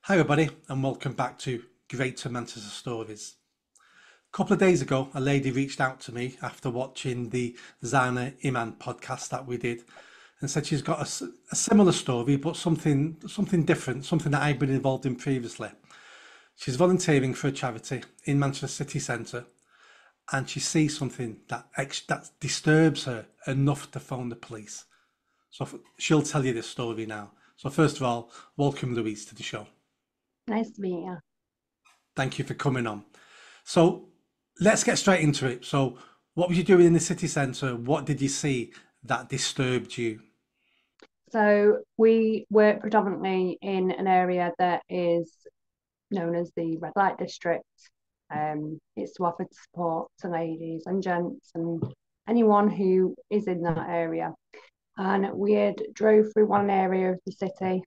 Hi everybody and welcome back to Greater Manchester Stories. A couple of days ago, a lady reached out to me after watching the Zana Iman podcast that we did and said she's got a similar story but something different, something that I've been involved in previously. She's volunteering for a charity in Manchester city centre and she sees something that disturbs her enough to phone the police. So she'll tell you this story now. So first of all, welcome Louise to the show. Nice to meet you. Thank you for coming on. So let's get straight into it. So, what were you doing in the city centre? What did you see that disturbed you? So we work predominantly in an area that is known as the red light district. It's to offer support to ladies and gents and anyone who is in that area. And we had drove through one area of the city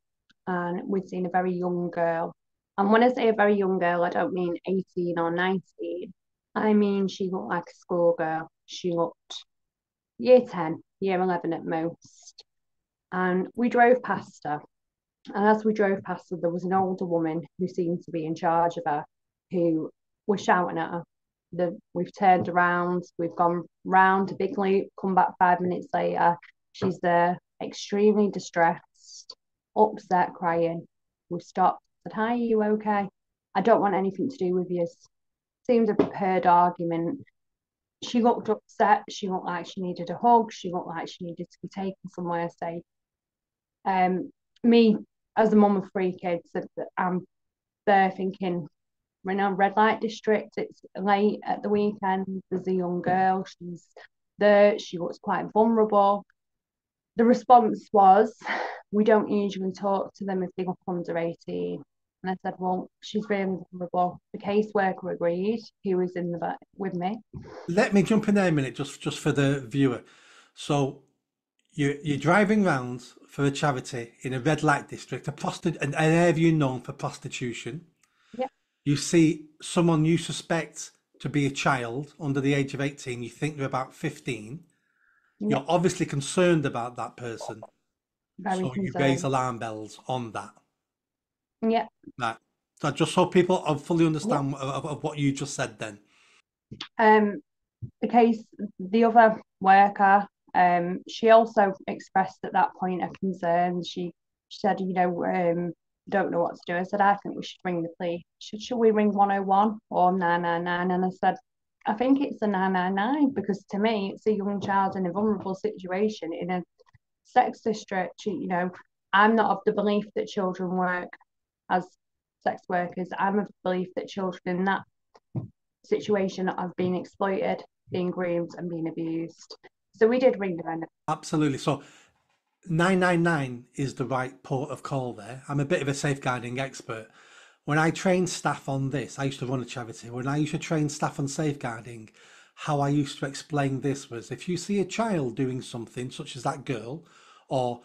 and we'd seen a very young girl. And when I say a very young girl, I don't mean 18 or 19. I mean she looked like a schoolgirl. She looked year 10, year 11 at most. And we drove past her. And as we drove past her, there was an older woman who seemed to be in charge of her, who was shouting at her. We've turned around, we've gone round a big loop, come back 5 minutes later. She's there, extremely distressed, upset, crying. We stopped, said, "Hi, are you okay? I don't want anything to do with you." Seemed a prepared argument. She looked upset. She looked like she needed a hug. She looked like she needed to be taken somewhere safe. Me, as a mum of three kids, I'm there thinking, we're in a red light district. It's late at the weekend. There's a young girl. She's there. She looks quite vulnerable. The response was, we don't usually talk to them if they look under 18. And I said, well, she's really vulnerable. The caseworker agreed, he was in the back with me. Let me jump in there a minute, just for the viewer. So you're driving round for a charity in a red light district, an area known for prostitution. Yeah, You see someone you suspect to be a child under the age of 18. You think they're about 15. yeah, You're obviously concerned about that person, very so you raise concerned. alarm bells on that. Yeah, Right. So just so people fully yeah. understand of what you just said then. Um, the case, the other worker, she also expressed at that point a concern. She said, don't know what to do. I said, I think we should ring the police. Should we ring 101 or 999? And I said, I think it's a 999 because to me, it's a young child in a vulnerable situation in a sex district. I'm not of the belief that children work as sex workers. I'm of the belief that children in that situation of being exploited, being groomed, and being abused. So we did ring the vendor. Absolutely. So 999 is the right port of call there. I'm a bit of a safeguarding expert. When I train staff on this, I used to run a charity. When I used to train staff on safeguarding, how I used to explain this was if you see a child doing something such as that girl or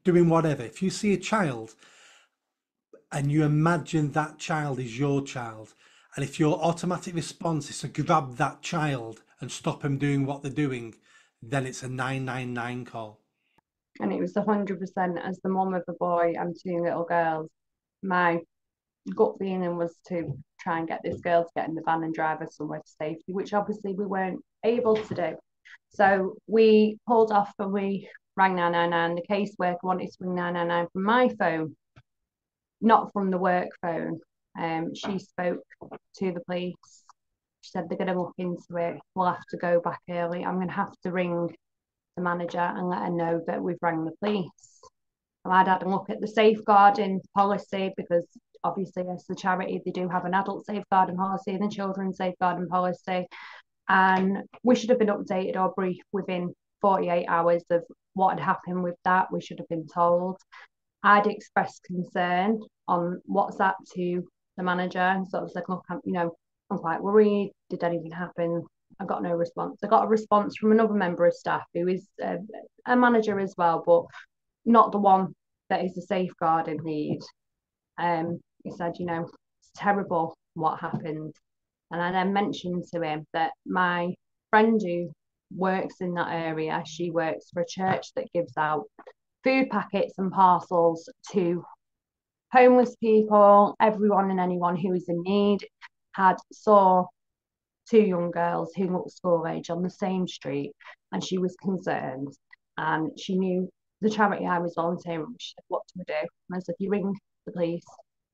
doing whatever, if you see a child and you imagine that child is your child, and if your automatic response is to grab that child and stop them doing what they're doing, then it's a 999 call. And it was 100% as the mum of a boy and two little girls. My gut feeling was to try and get this girl to get in the van and drive her somewhere to safety, which obviously we weren't able to do. So we pulled off and we rang 999. The caseworker wanted to ring 999 from my phone, not from the work phone. She spoke to the police. She said they're going to look into it. We'll have to go back early. I'm going to have to ring the manager and let her know that we've rang the police. And I'd had a look at the safeguarding policy because obviously as the charity they do have an adult safeguarding policy and a children's safeguarding policy. And we should have been updated or briefed within 48 hours of what had happened with that. We should have been told. I'd expressed concern on WhatsApp to the manager and sort of said, look, I'm quite worried. Did anything happen? I got no response. I got a response from another member of staff who is a manager as well, but not the one that is the safeguarding lead. He said, it's terrible what happened. And I then mentioned to him that my friend who works in that area, she works for a church that gives out food packets and parcels to homeless people, everyone and anyone who was in need had saw two young girls who looked school age on the same street, and she was concerned, and she knew the charity I was volunteering with. She said, "What do we do?" And I said, "You ring the police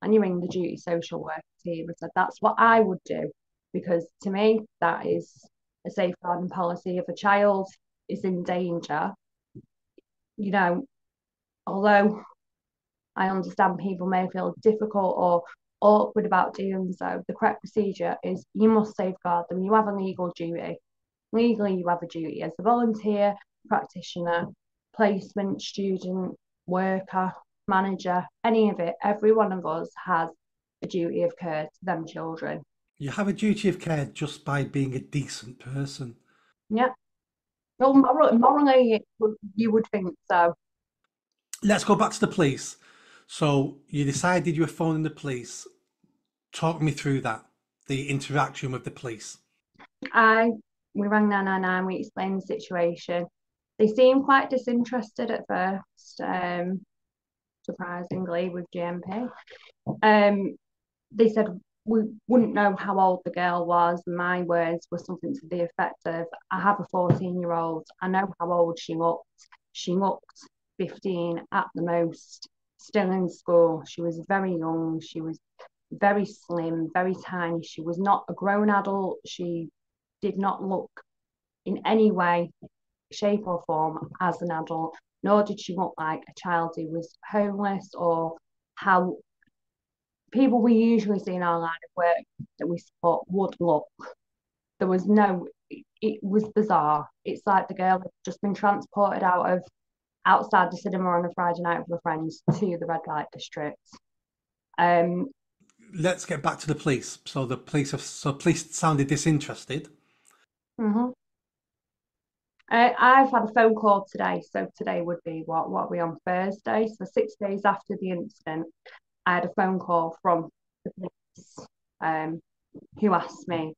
and you ring the duty social work team." I said, "That's what I would do, because to me that is a safeguarding policy. If a child is in danger, you know, although I understand people may feel difficult or awkward about doing so, the correct procedure is you must safeguard them. You have a legal duty. Legally, you have a duty as a volunteer, practitioner, placement, student, worker, manager, any of it. Every one of us has a duty of care to them children." You have a duty of care just by being a decent person. Yeah. Well, morally, you would think so. Let's go back to the police. So you decided you were phoning the police. Talk me through that, the interaction with the police. We rang 999, we explained the situation. They seemed quite disinterested at first, surprisingly, with GMP. They said we wouldn't know how old the girl was. My words were something to the effect of, "I have a 14-year-old. I know how old she looked. She looked 15 at the most, still in school. She was very young. She was very slim, very tiny. She was not a grown adult. She did not look in any way, shape, or form as an adult, nor did she look like a child who was homeless or how people we usually see in our line of work that we support would look." There was no, it was bizarre. It's like the girl had just been transported outside the cinema on a Friday night with her friends to the red light district. Let's get back to the police. So the police sounded disinterested. Mm-hmm. I've had a phone call today, so today would be what are we on, Thursday? So 6 days after the incident, I had a phone call from the police, who asked me,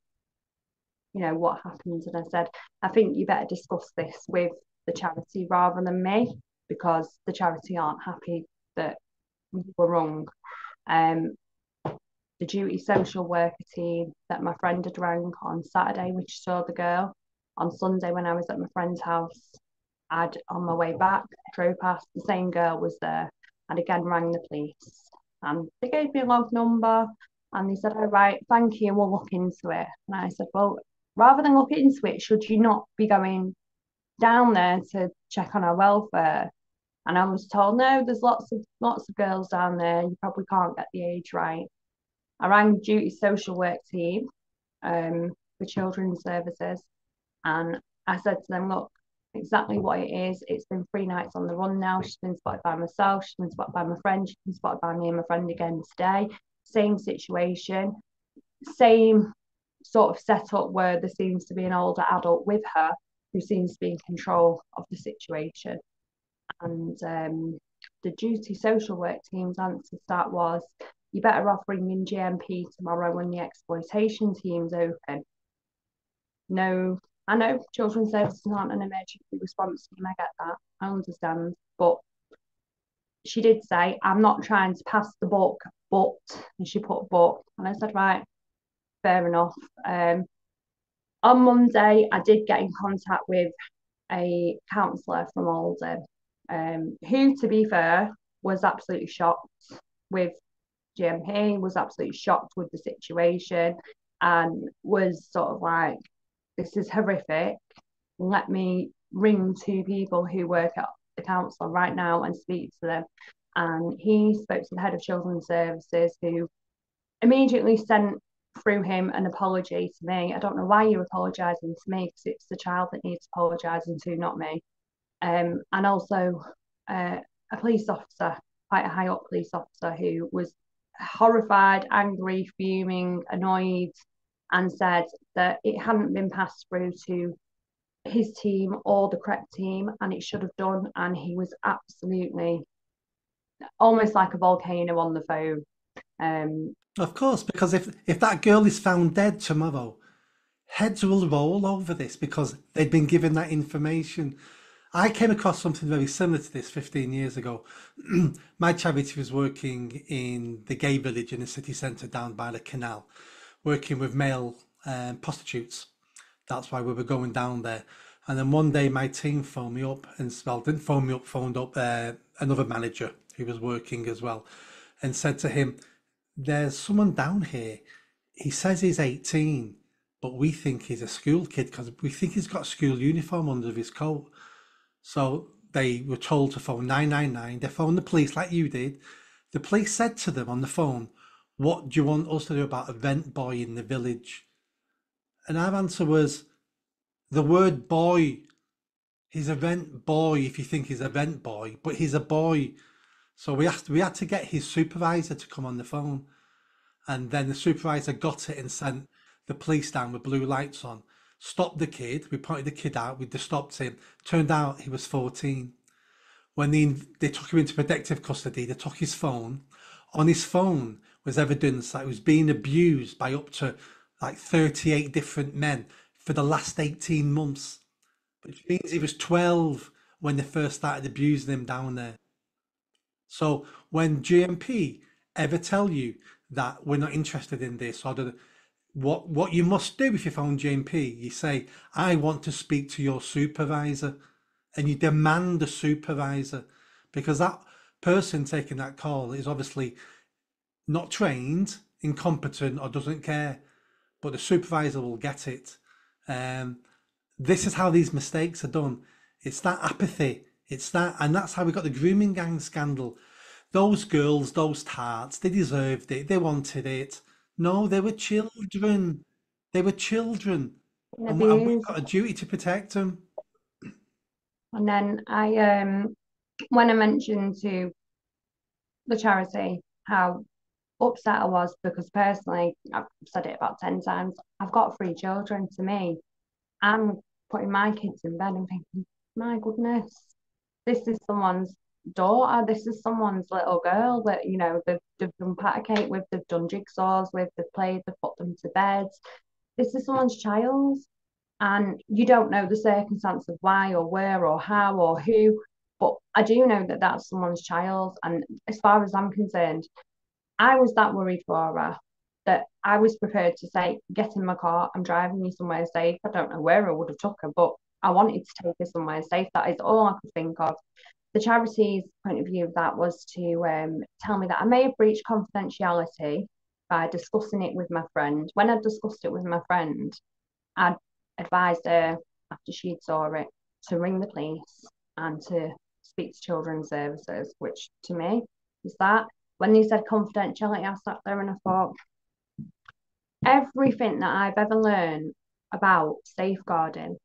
what happened, and I said, "I think you better discuss this with the charity rather than me, because the charity aren't happy that you were wrong." The duty social worker team that my friend had rang on Saturday, which saw the girl, on Sunday when I was at my friend's house, on my way back, drove past, the same girl was there, and again rang the police. And they gave me a log number, and they said, "All right, thank you, we'll look into it." And I said, "Well, rather than look into it, should you not be going down there to check on her welfare?" And I was told, "No, there's lots of girls down there. You probably can't get the age right." I rang duty social work team, for children's services, and I said to them, "Look, exactly what it is. It's been 3 nights on the run now. She's been spotted by myself. She's been spotted by my friend. She's been spotted by me and my friend again today. Same situation, same sort of setup where there seems to be an older adult with her who seems to be in control of the situation." And the duty social work team's answer to that was, "You better off ringing GMP tomorrow when the exploitation team's open." No, I know children's services aren't an emergency response team, I get that, I understand, but she did say, "I'm not trying to pass the buck, but," and she put "but," and I said, "Right, fair enough." On Monday, I did get in contact with a counsellor from Alden, who, to be fair, was absolutely shocked with GMP, was absolutely shocked with the situation, and was sort of like, "This is horrific. Let me ring 2 people who work at the council right now and speak to them." And he spoke to the head of children's services, who immediately sent through him an apology to me. "I don't know why you're apologising to me, because it's the child that needs apologising to, not me." And also a police officer, quite a high up police officer, who was horrified, angry, fuming, annoyed, and said that it hadn't been passed through to his team or the correct team, and it should have done. And he was absolutely almost like a volcano on the phone. Of course, because if that girl is found dead tomorrow, heads will roll over this because they'd been given that information. I came across something very similar to this 15 years ago. My charity was working in the gay village in the city centre down by the canal, working with male prostitutes. That's why we were going down there. And then one day my team phoned me up and, well, didn't phone me up, phoned up another manager who was working as well and said to him, there's someone down here. He says he's 18, but we think he's a school kid because we think he's got a school uniform under his coat. So they were told to phone 999. They phoned the police like you did. The police said to them on the phone, what do you want us to do about a rent boy in the village? And our answer was, the word boy. He's a rent boy if you think he's a rent boy, but he's a boy. So we had to get his supervisor to come on the phone. And then the supervisor got it and sent the police down with blue lights on. Stopped the kid. We pointed the kid out. We stopped him. Turned out he was 14. When they took him into protective custody, they took his phone. On his phone was evidence that he was being abused by up to like 38 different men for the last 18 months, which means he was 12 when they first started abusing him down there. So when GMP ever tell you that we're not interested in this, or what you must do if you phone GMP, you say, I want to speak to your supervisor, and you demand a supervisor, because that person taking that call is obviously not trained, incompetent, or doesn't care, but the supervisor will get it. Um, this is how these mistakes are done. It's that apathy. It's that, and that's how we got the grooming gang scandal. Those girls, those tarts, they deserved it. They wanted it. No, they were children. They were children, And and we've abused. got a duty to protect them. And then when I mentioned to the charity how upset I was, because personally, I've said it about 10 times, I've got 3 children. To me, I'm putting my kids in bed and thinking, my goodness, this is someone's daughter, this is someone's little girl that, they've done patty cake with, they've done jigsaws with, they've played, they've put them to bed. This is someone's child. And you don't know the circumstance of why or where or how or who, but I do know that that's someone's child. And as far as I'm concerned, I was that worried for her that I was prepared to say, get in my car, I'm driving you somewhere safe. I don't know where I would have took her, but I wanted to take her somewhere safe. That is all I could think of. The charity's point of view of that was to tell me that I may have breached confidentiality by discussing it with my friend. When I discussed it with my friend, I advised her after she'd saw it to ring the police and to speak to children's services, which to me is that. When they said confidentiality, I sat there and I thought, everything that I've ever learned about safeguarding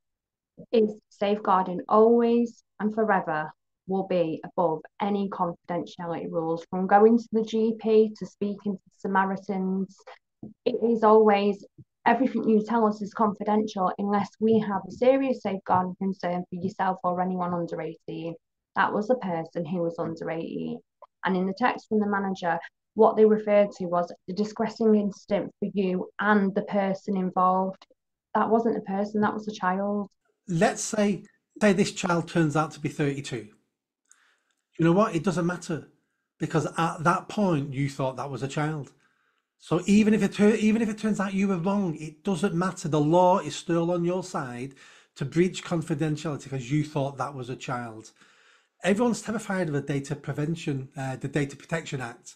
is safeguarding always and forever will be above any confidentiality rules. From going to the GP to speaking to Samaritans, it is always, everything you tell us is confidential unless we have a serious safeguarding concern for yourself or anyone under 18. That was a person who was under 18. And in the text from the manager, what they referred to was the distressing incident for you and the person involved. That wasn't a person, that was a child. Let's say this child turns out to be 32. You know what? It doesn't matter, because at that point you thought that was a child. So even if it turns out you were wrong, it doesn't matter. The law is still on your side to breach confidentiality because you thought that was a child. Everyone's terrified of the Data Protection Act.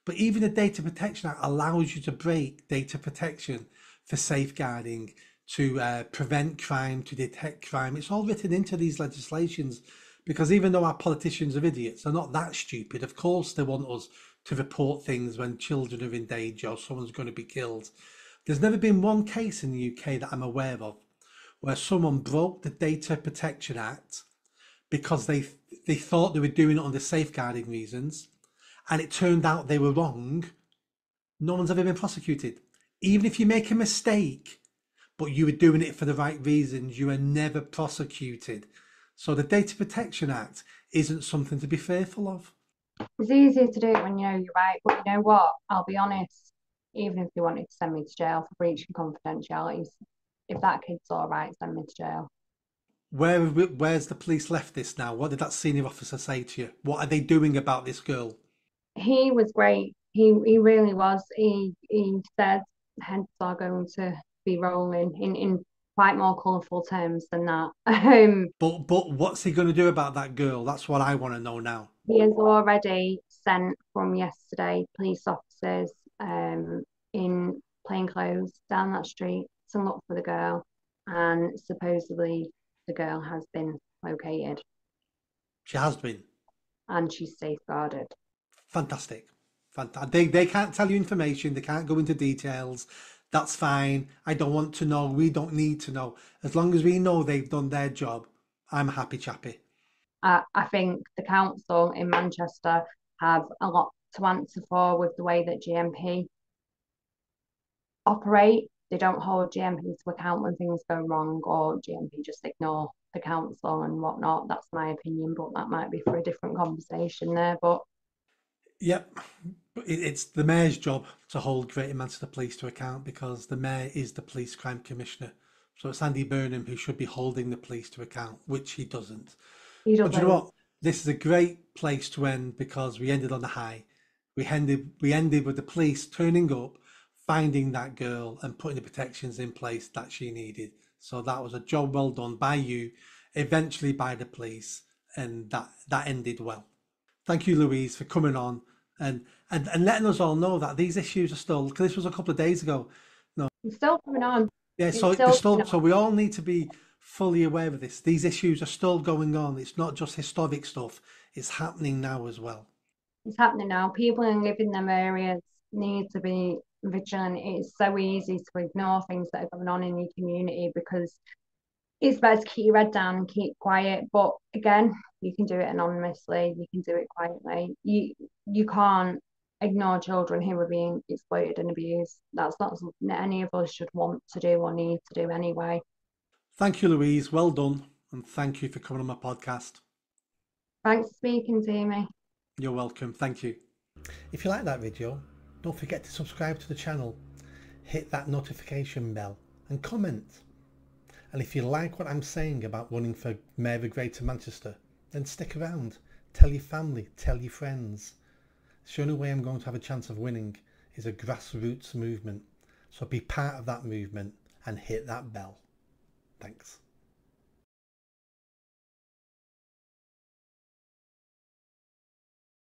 But even the Data Protection Act allows you to break data protection for safeguarding, to prevent crime, to detect crime. It's all written into these legislations, because even though our politicians are idiots, they're not that stupid. Of course, they want us to report things when children are in danger or someone's going to be killed. There's never been one case in the UK that I'm aware of where someone broke the Data Protection Act because they thought they were doing it under safeguarding reasons, and it turned out they were wrong. No one's ever been prosecuted. Even if you make a mistake, but you were doing it for the right reasons, you are never prosecuted. So the Data Protection Act isn't something to be fearful of. It's easier to do it when you know you're right, but you know what? I'll be honest, even if they wanted to send me to jail for breaching confidentiality, if that kid's all right, send me to jail. Where's the police left this now? What did that senior officer say to you? What are they doing about this girl? He was great. He really was. He said heads are going to be rolling in quite more colourful terms than that. But what's he going to do about that girl? That's what I want to know now. He has already sent from yesterday police officers in plain clothes down that street to look for the girl, and supposedly the girl has been located She has been. and she's safeguarded. Fantastic. Fantastic. They can't tell you information. They can't go into details. That's fine. I don't want to know. We don't need to know. As long as we know they've done their job, I'm a happy chappy. I think the council in Manchester have a lot to answer for with the way that GMP operate. They don't hold GMP to account when things go wrong, or GMP just ignore the council and whatnot. That's my opinion, but that might be for a different conversation there. But Yep. It's the mayor's job to hold Greater Manchester Police to account because the mayor is the police crime commissioner. So it's Andy Burnham who should be holding the police to account, which he doesn't. he But you know doesn't. what? This is a great place to end because we ended on a high. We ended with the police turning up, finding that girl and putting the protections in place that she needed. So that was a job well done by you, eventually by the police, and that ended well. Thank you, Louise, for coming on and letting us all know that these issues are still, because this was a couple of days ago. No, It's still coming on. yeah, It's so they're still coming still, so on. we all need to be fully aware of this. These issues are still going on. It's not just historic stuff. It's happening now as well. It's happening now. People who live in them areas need to be vigilant. It's so easy to ignore things that are going on in your community because it's better to keep your head down and keep quiet. But again, you can do it anonymously. You can do it quietly. You can't ignore children who are being exploited and abused. That's not something that any of us should want to do or need to do anyway. Thank you, Louise. Well done. And thank you for coming on my podcast. Thanks for speaking to me. You're welcome. Thank you. If you like that video, don't forget to subscribe to the channel, hit that notification bell and comment. And if you like what I'm saying about running for Mayor of Greater Manchester, then stick around. Tell your family, tell your friends. The only way I'm going to have a chance of winning is a grassroots movement. So be part of that movement and hit that bell. Thanks.